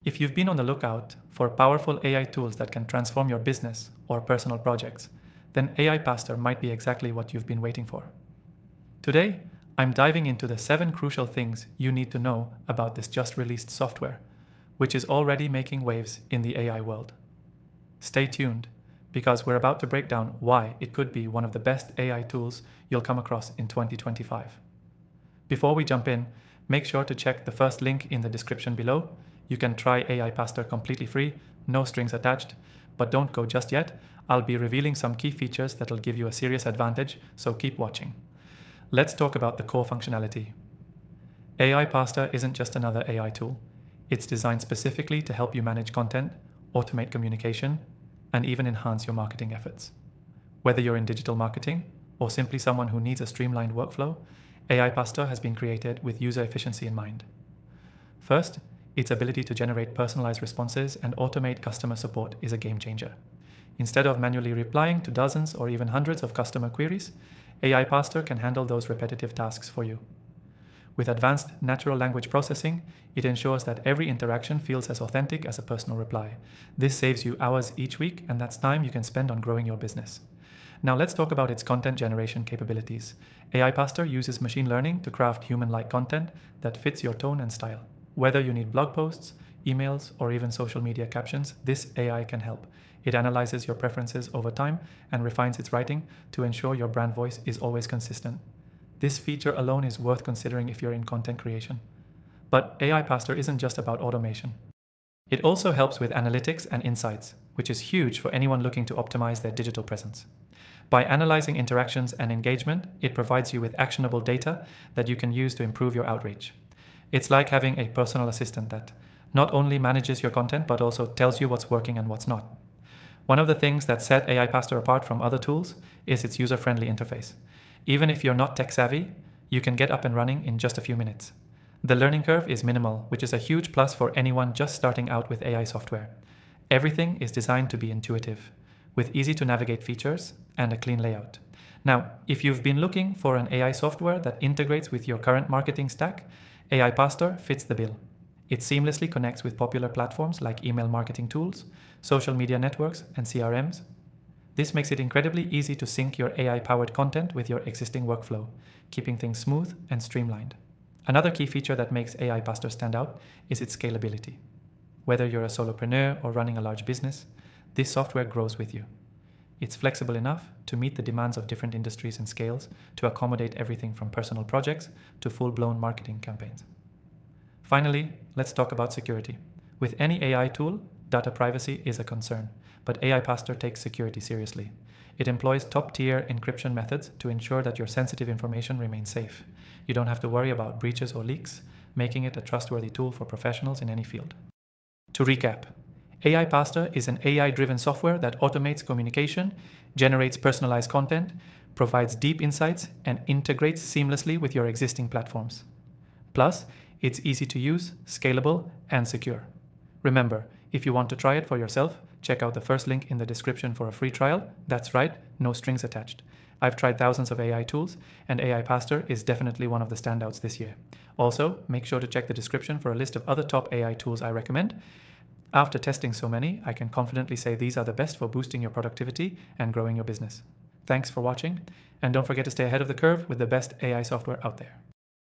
If you've been on the lookout for powerful AI tools that can transform your business or personal projects, then AI Pastor might be exactly what you've been waiting for. Today, I'm diving into the 7 crucial things you need to know about this just released software, which is already making waves in the AI world. Stay tuned, because we're about to break down why it could be one of the best AI tools you'll come across in 2025. Before we jump in, make sure to check the first link in the description below. You can try AI Pastor completely free, no strings attached, but don't go just yet. I'll be revealing some key features that'll give you a serious advantage, so keep watching. Let's talk about the core functionality. AI Pastor isn't just another AI tool. It's designed specifically to help you manage content, automate communication, and even enhance your marketing efforts. Whether you're in digital marketing or simply someone who needs a streamlined workflow, AI Pastor has been created with user efficiency in mind. First, its ability to generate personalized responses and automate customer support is a game changer. Instead of manually replying to dozens or even hundreds of customer queries, AI Pastor can handle those repetitive tasks for you. With advanced natural language processing, it ensures that every interaction feels as authentic as a personal reply. This saves you hours each week, and that's time you can spend on growing your business. Now let's talk about its content generation capabilities. AI Pastor uses machine learning to craft human-like content that fits your tone and style. Whether you need blog posts, emails, or even social media captions, this AI can help. It analyzes your preferences over time and refines its writing to ensure your brand voice is always consistent. This feature alone is worth considering if you're in content creation. But AI Pastor isn't just about automation. It also helps with analytics and insights, which is huge for anyone looking to optimize their digital presence. By analyzing interactions and engagement, it provides you with actionable data that you can use to improve your outreach. It's like having a personal assistant that not only manages your content, but also tells you what's working and what's not. One of the things that set AI Pastor apart from other tools is its user-friendly interface. Even if you're not tech-savvy, you can get up and running in just a few minutes. The learning curve is minimal, which is a huge plus for anyone just starting out with AI software. Everything is designed to be intuitive, with easy-to-navigate features and a clean layout. Now, if you've been looking for an AI software that integrates with your current marketing stack, AI Pastor fits the bill. It seamlessly connects with popular platforms like email marketing tools, social media networks, and CRMs. This makes it incredibly easy to sync your AI-powered content with your existing workflow, keeping things smooth and streamlined. Another key feature that makes AI Pastor stand out is its scalability. Whether you're a solopreneur or running a large business, this software grows with you. It's flexible enough to meet the demands of different industries and scales to accommodate everything from personal projects to full-blown marketing campaigns. Finally, let's talk about security. With any AI tool, data privacy is a concern, but AI Pastor takes security seriously. It employs top-tier encryption methods to ensure that your sensitive information remains safe. You don't have to worry about breaches or leaks, making it a trustworthy tool for professionals in any field. To recap, AI Pastor is an AI-driven software that automates communication, generates personalized content, provides deep insights, and integrates seamlessly with your existing platforms. Plus, it's easy to use, scalable, and secure. Remember, if you want to try it for yourself, check out the first link in the description for a free trial. That's right, no strings attached. I've tried thousands of AI tools, and AI Pastor is definitely one of the standouts this year. Also, make sure to check the description for a list of other top AI tools I recommend. After testing so many, I can confidently say these are the best for boosting your productivity and growing your business. Thanks for watching, and don't forget to stay ahead of the curve with the best AI software out there.